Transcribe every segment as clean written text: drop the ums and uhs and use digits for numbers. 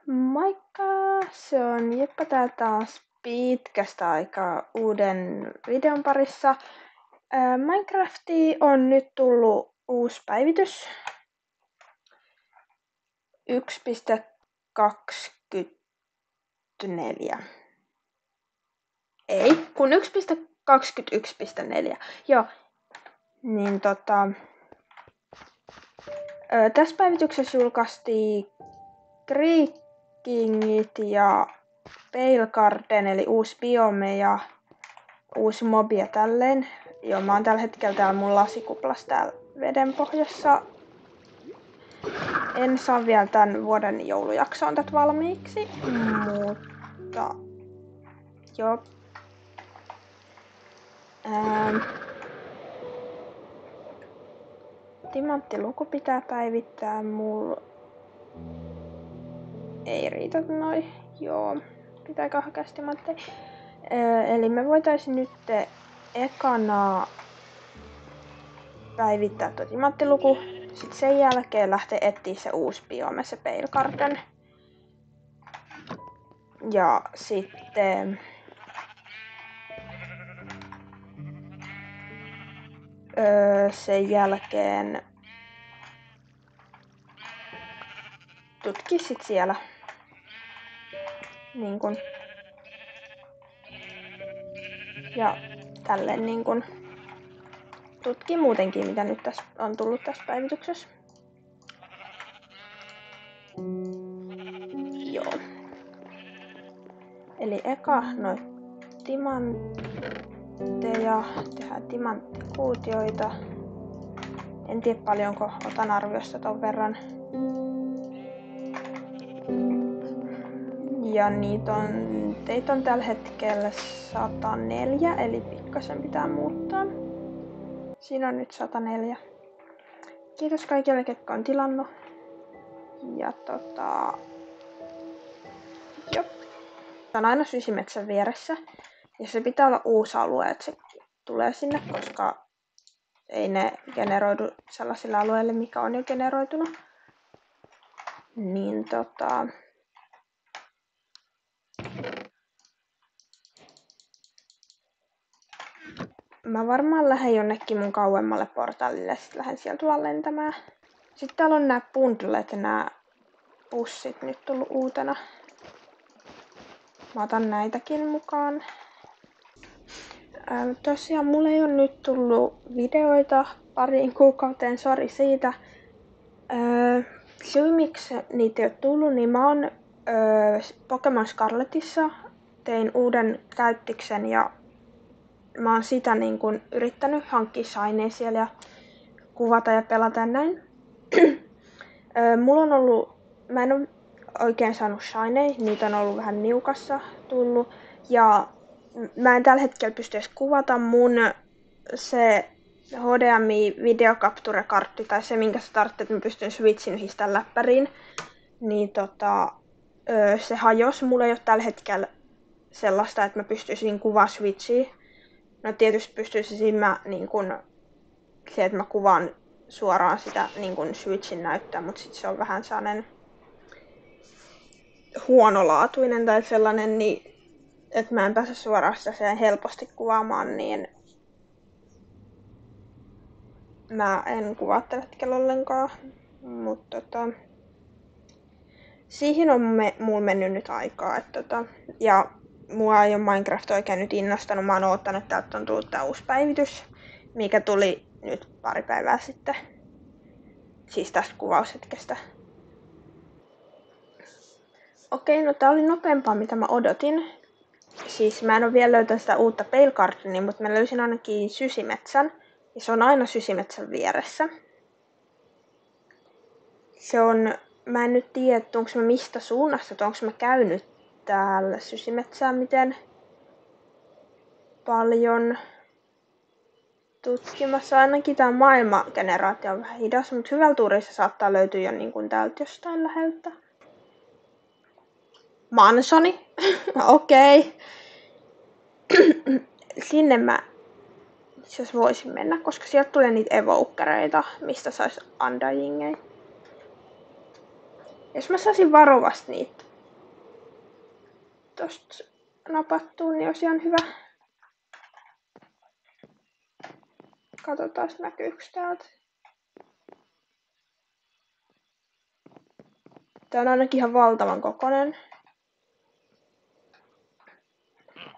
Moikka! Se on Jeppa täällä taas pitkästä aikaa uuden videon parissa. Minecraftiin on nyt tullut uusi päivitys. 1.24. Ei, kun 1.21.4. Joo. Niin tässä päivityksessä julkaistiin Creekingit ja Pale Garden, eli uusi biome ja uusi mobi ja tälleen. Joo, mä oon tällä hetkellä täällä mun lasikuplassa täällä veden pohjassa. En saa vielä tän vuoden joulujaksoon tätä valmiiksi, mutta joo. Timanttiluku pitää päivittää, mulla ei riitä noi. Joo, pitääkö hakea timantteja? Eli me voitaisiin nyt ekana päivittää tuo timanttiluku. Sitten sen jälkeen lähtee etsiä se uusi biome, se Pale Garden. Ja sitten sen jälkeen tutki sit siellä niin kun, ja tälleen niin kun, tutki muutenkin mitä nyt tässä on tullut tässä päivityksessä. Joo. Eli eka noit timantteja, tehdään timanttikuutioita. En tiedä paljonko otan arviosta ton verran. Ja teitä on tällä hetkellä 104, eli pikkasen pitää muuttaa. Siinä on nyt 104. Kiitos kaikille, ketkä on tilannut. Ja jop. Se on aina sysimetsän vieressä. Ja se pitää olla uusi alue, että se tulee sinne, koska ei ne generoidu sellaisilla alueilla, mikä on jo generoitunut. Niin mä varmaan lähden jonnekin mun kauemmalle portaalille, sit lähden sieltä vaan lentämään. Sitten täällä on nää bundlet, nää pussit nyt tullut uutena. Mä otan näitäkin mukaan. Tosiaan mulla ei ole nyt tullut videoita pariin kuukauteen, sori siitä. Syy miksi niitä ei ole tullut, niin mä oon Pokemon Scarletissa tein uuden käyttiksen ja mä oon sitä niin kun yrittänyt hankkia shineja siellä ja kuvata ja pelata ja näin. Mulla on ollut, mä en ole oikein saanut shineja, niitä on ollut vähän niukassa tullut ja mä en tällä hetkellä pysty edes kuvata mun se HDMI videokapturekartti tai se minkä sä tarvitset, että mä pystyn switchin yhdistään läppäriin, niin se hajosi. Mulla ei ole tällä hetkellä sellaista, että mä pystyisin kuvaa switchiin. No tietysti pystyisin mä niin kun, se, että mä kuvaan suoraan sitä niin kun switchin näyttää, mutta sit se on vähän sellainen huonolaatuinen tai sellainen, niin että mä en pääse suoraan sitä sen helposti kuvaamaan, niin mä en kuvaa tällä hetkellä ollenkaan, mutta siihen on mulla mennyt nyt aikaa, ja mua ei ole Minecraft oikein nyt innostanut, mä oon oottanut, että täältä on tullut tää uusi päivitys, mikä tuli nyt pari päivää sitten, siis tästä kuvaushetkestä. Okei, no tää oli nopeampaa mitä mä odotin. Siis mä en oo vielä löytänyt sitä uutta Pale Gardenia, mutta mä löysin ainakin sysimetsän. Ja se on aina sysimetsän vieressä. Se on, mä en nyt tiedä, että onko mä mistä suunnasta, että onko mä käynyt täällä sysimetsää miten paljon tutkimassa. Ainakin tää maailmangeneraatio on vähän hidas, mutta hyvällä tuurissa saattaa löytyä jo niin kuin täältä jostain läheltä. Mansoni? Okei. Sinne mä jos voisin mennä, koska sieltä tulee niitä evokereita, mistä sais undyingeja. Jos mä saisin varovasti niitä tosta napattua, niin olisi ihan hyvä. Katsotaan näkyykö täältä. Tää on ainakin ihan valtavan kokoinen.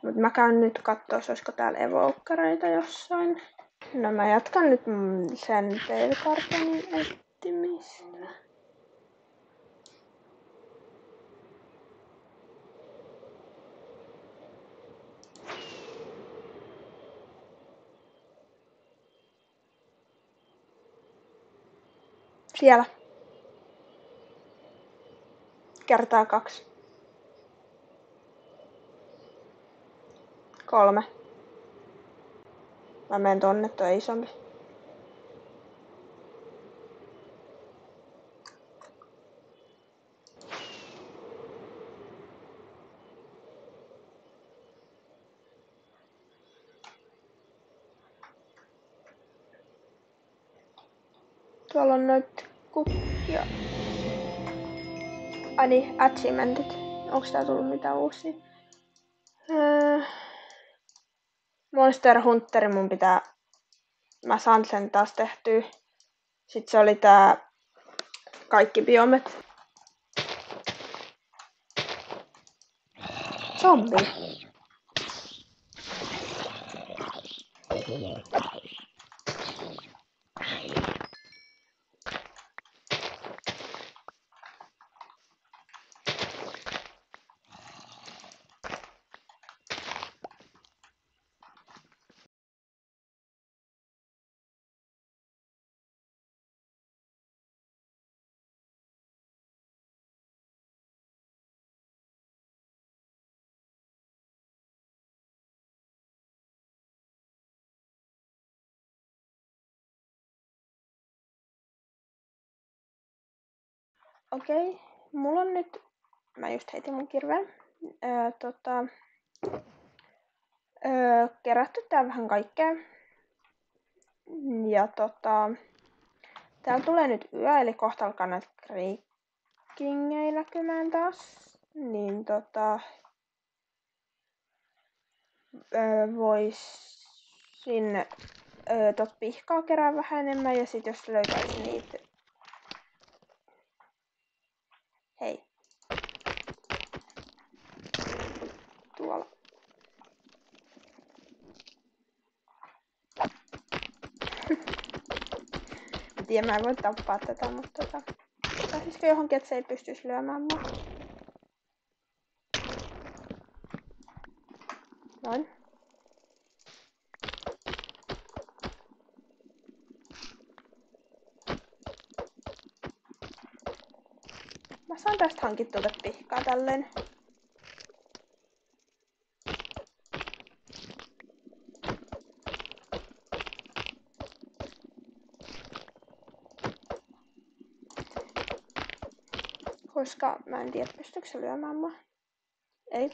Mut mä käyn nyt kattoo, olisiko täällä evokereita jossain. No mä jatkan nyt sen pelikartonin etsimistä. Siellä. Kertaa 2. 3. Mä menen tonne, toi isompi. Tuolla on noit kukkia. Ai niin, achievementit. Onks tää tullut mitään uusia? Monster Hunteri mun pitää... Mä saan sen taas tehtyä. Sitten se oli tää... Kaikki biomet. Zombi. Okei, mulla on nyt... Mä just heitin mun kirveen. Kerätty tää vähän kaikkea. Ja täällä tulee nyt yö, eli kohta alkaa näitä kriikkingeja näkymään taas. Niin voisin pihkaa kerää vähän enemmän ja sit jos löytäisi niitä... Hei. Tuolla. Tiedän, mä en voi tappaa tätä, mutta pääsisikö johonkin, että se ei pystyisi lyömään mua? Noin. Mä saan tästä hankittua pihkaa tälleen. Koska mä en tiedä, pystyykö se lyömään mua. Ei.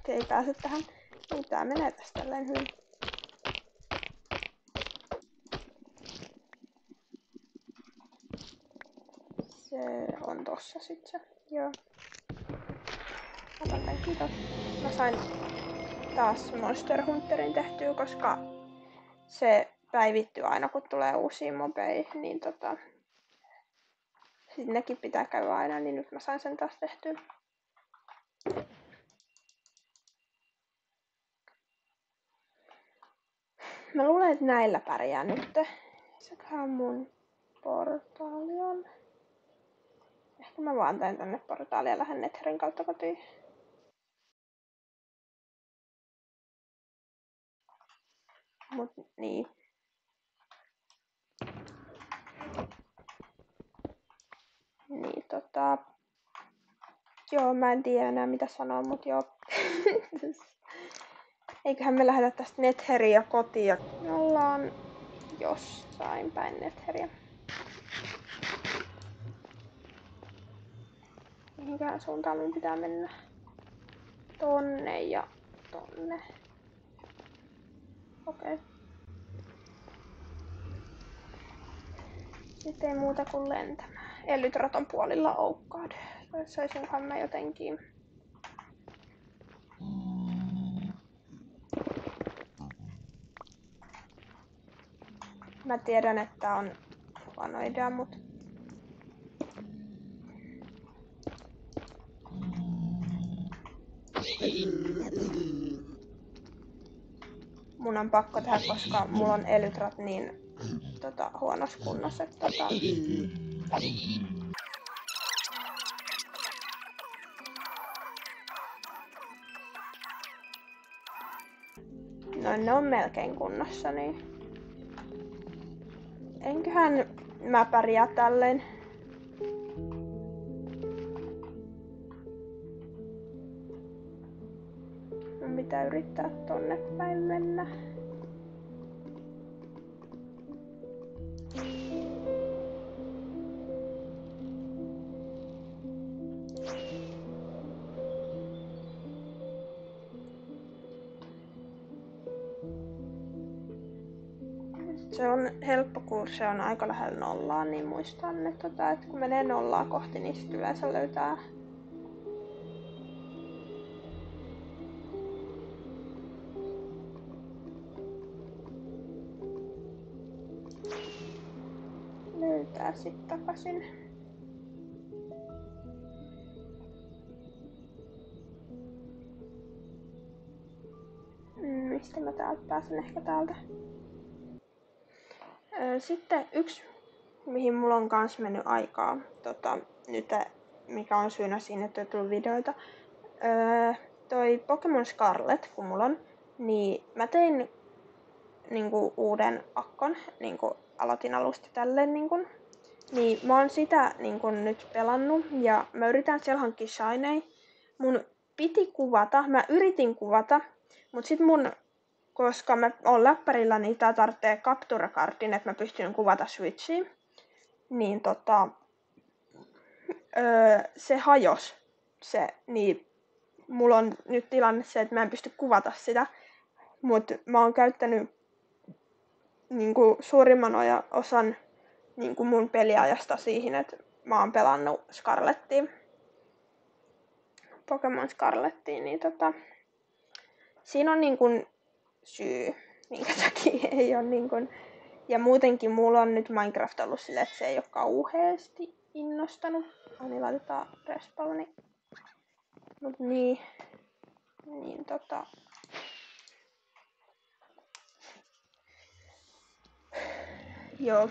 Se ei pääse tähän. Niin tää menee tästä tälleen hyvin. Se on tossa sit se. Joo. Otan tän, kiitos. Mä sain taas Monster Hunterin tehtyä, koska se päivittyy aina kun tulee uusia mobeja, niin sit nekin pitää käydä aina, niin nyt mä sain sen taas tehtyä. Mä luulen, että näillä pärjää nyt. Seköhän mun portaali on. Ehkä mä vaan teen tänne portaalia ja lähden Netherin kautta kotiin. Mut niin. Niin joo, mä en tiedä enää mitä sanoa, mut joo. Eiköhän me lähdetä tästä Netheria kotiin. Me ollaan jossain päin Netheria. Mihinkään suuntaan mun pitää mennä? Tonne ja tonne. Okei. Sitten ei muuta kuin lentämään. Elytraton puolilla Oak God. Saisinkohan mä jotenkin Mä tiedän, että on huono idea, mut mun on pakko tehdä, koska mulla on elytrat niin huonossa kunnossa, että no ne on melkein kunnossa, niin enköhän mä pärjää tälleen. Mun pitää yrittää tonne päin mennä. Se on helppo, kun se on aika lähellä nollaa, niin muistan, että kun menee nollaa kohti, niin sit yleensä löytää. Löytää sit takaisin. Mistä mä täältä pääsen? Ehkä täältä. Sitten yksi, mihin mulla on kans mennyt aikaa, nyt, mikä on syynä siinä, että on tullut videoita. Toi Pokemon Scarlet, kun mulla on, niin mä tein niinku uuden akkon, niinku aloitin alusta tälleen niinku. Niin mä oon sitä niinku nyt pelannut ja mä yritän siellä hankkia shinei. Mun piti kuvata, mä yritin kuvata, mut sit koska mä oon läppärillä, niin tää tarvitsee capture cardin, että mä pystyn kuvata Switchiin. Niin se hajos. Niin mulla on nyt tilanne se, että mä en pysty kuvata sitä. Mut mä oon käyttänyt niinku suurimman osan niinku mun peliajasta siihen, että mä oon pelannut Scarlettiin. Pokemon Scarlettiin, niin siinä on niinku syy, minkä takia ei ole niinku. Ja muutenkin mulla on nyt Minecraft ollut silleen, että se ei ole kauheasti innostanut. Niin laitetaan respawni. Mut niin joo.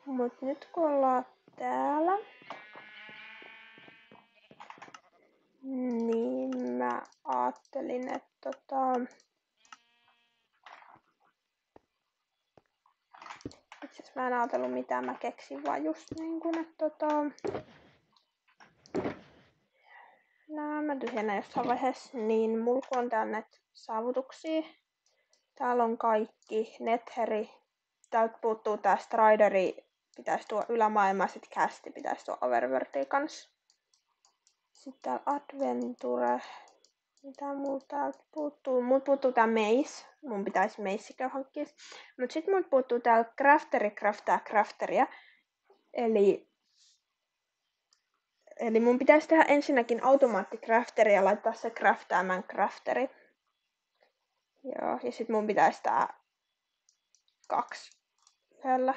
Mut nyt kun ollaan täällä, niin mä ajattelin, että itse asiassa mä en ajatellut mitään, mä keksin vaan just niin kuin, että mä tyhjennän jossain vaiheessa, niin mulla on täällä näitä saavutuksia. Täällä on kaikki, Netheri, täältä puuttuu tää Strideri, pitäisi tuoda ylämaailma, sit Casti pitäisi tuoda Overworldia kanssa. Sitten täällä Adventure, mitä mulla täältä puuttuu? Mut puuttuu tää Maze, mun pitäisi Mazeikö hankkia. Mut sit mut puuttuu täällä Crafteri craftaa crafteria. Eli mun pitäisi tehdä ensinnäkin automaatticrafteri ja laittaa se craftaamaan crafteri. Joo, ja sit mun pitäisi tää 2 yhdellä.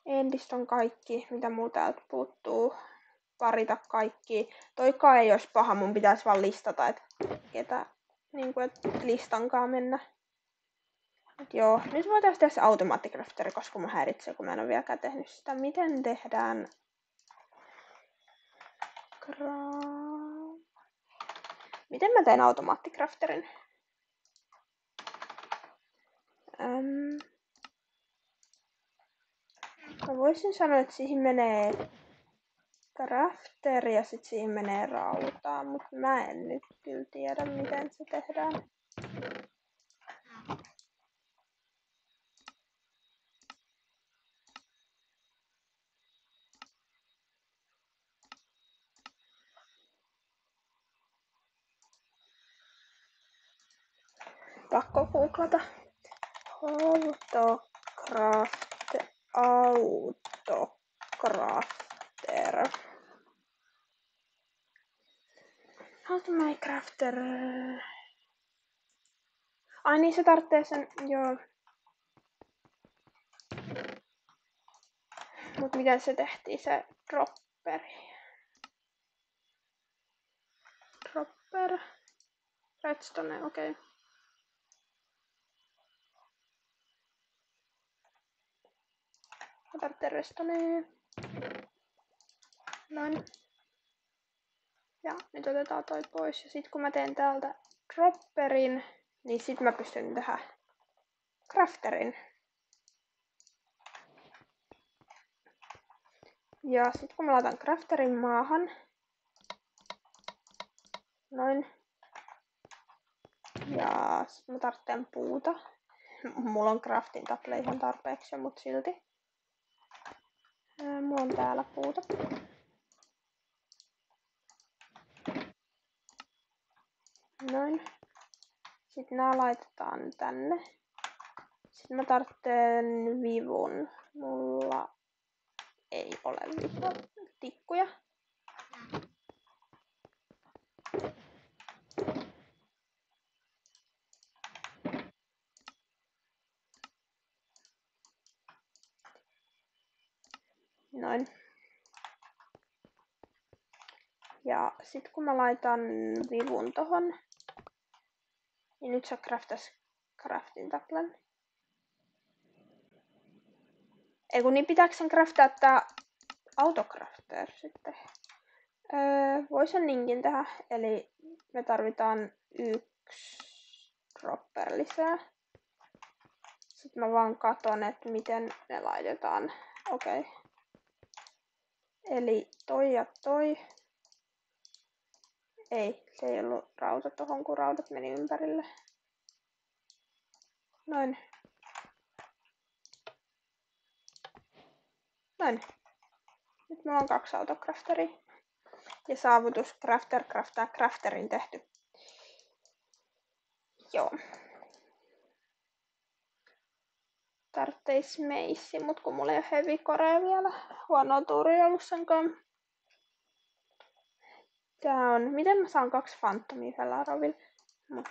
Endistä on kaikki, mitä muu täältä puuttuu. Parita kaikki. Toikaan ei olisi paha, mun pitäisi vaan listata, että ketä niinku, et listankaan mennä. Mut joo, nyt voitaisiin tehdä se automaatticrafteri, koska mun häiritsee, kun mä en ole vieläkään tehnyt sitä. Miten tehdään? Miten mä teen automaatticrafterin? Mä voisin sanoa, että siihen menee crafter ja sit siihen menee rautaa, mutta mä en nyt kyllä tiedä, miten se tehdään. Pakko googlata. Autocrafter. How to make crafter? Ai niin, se tarvitsee sen, joo. Mut miten se tehtiin, se dropperi? Dropper. Redstone, okei. Okay. Mä tarvitsen redstone. Noin. Ja nyt otetaan toi pois. Ja sit kun mä teen täältä dropperin, niin sit mä pystyn tehdä crafterin. Ja sit kun mä laitan crafterin maahan. Noin. Ja sit mä tarvitsen puuta. Mulla on crafting table ihan tarpeeksi, mut silti. Mulla on täällä puuta. Noin. Sitten nää laitetaan tänne. Sitten mä tarvitsen vivun. Mulla ei ole tikkuja. Noin. Ja sit kun mä laitan vivun tohon, niin nyt se craftas crafting tablen. Ei kun niin pitääkö sen craftaa tää autocrafter sitten? Voisin niinkin tehdä, eli me tarvitaan 1 dropper lisää. Sitten mä vaan katon, että miten ne laitetaan. Okei. Okay. Eli toi ja toi. Ei, se ei ollut rauta tohon, kun raudat meni ympärille. Noin. Noin. Nyt mulla on 2 autocrafteria. Ja saavutus crafter craftaa crafterin tehty. Joo. Tartteis meissi, mut kun mulla ei oo heavy corea vielä. Huonoa tuuria ollut senkaan. Tää on, miten mä saan 2 fantomia tällä rovilla? Mut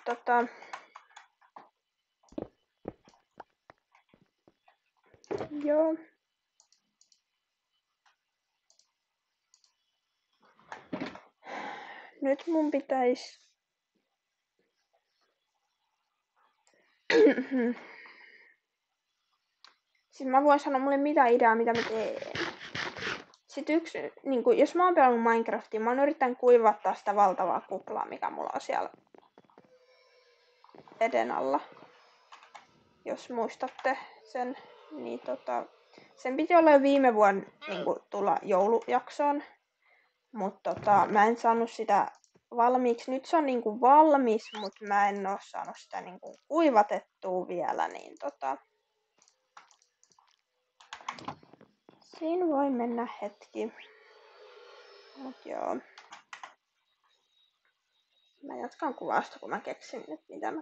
joo. Nyt mun pitäis siis mä voin sanoa mulle mitä ideaa, mitä mä teen. Sitten yksi, niin kun, jos mä oon pelannut Minecraftia, mä oon yrittänyt kuivattaa sitä valtavaa kuplaa, mikä mulla on siellä veden alla. Jos muistatte sen, niin sen piti olla jo viime vuonna niin tulla joulujaksoon. Mutta mä en saanut sitä valmiiksi. Nyt se on niin kuin valmis, mutta mä en oo saanut sitä niin kuin kuivatettua vielä. Niin siinä voi mennä hetki. Mut joo. Mä jatkan kuvausta, kun mä keksin nyt mitä mä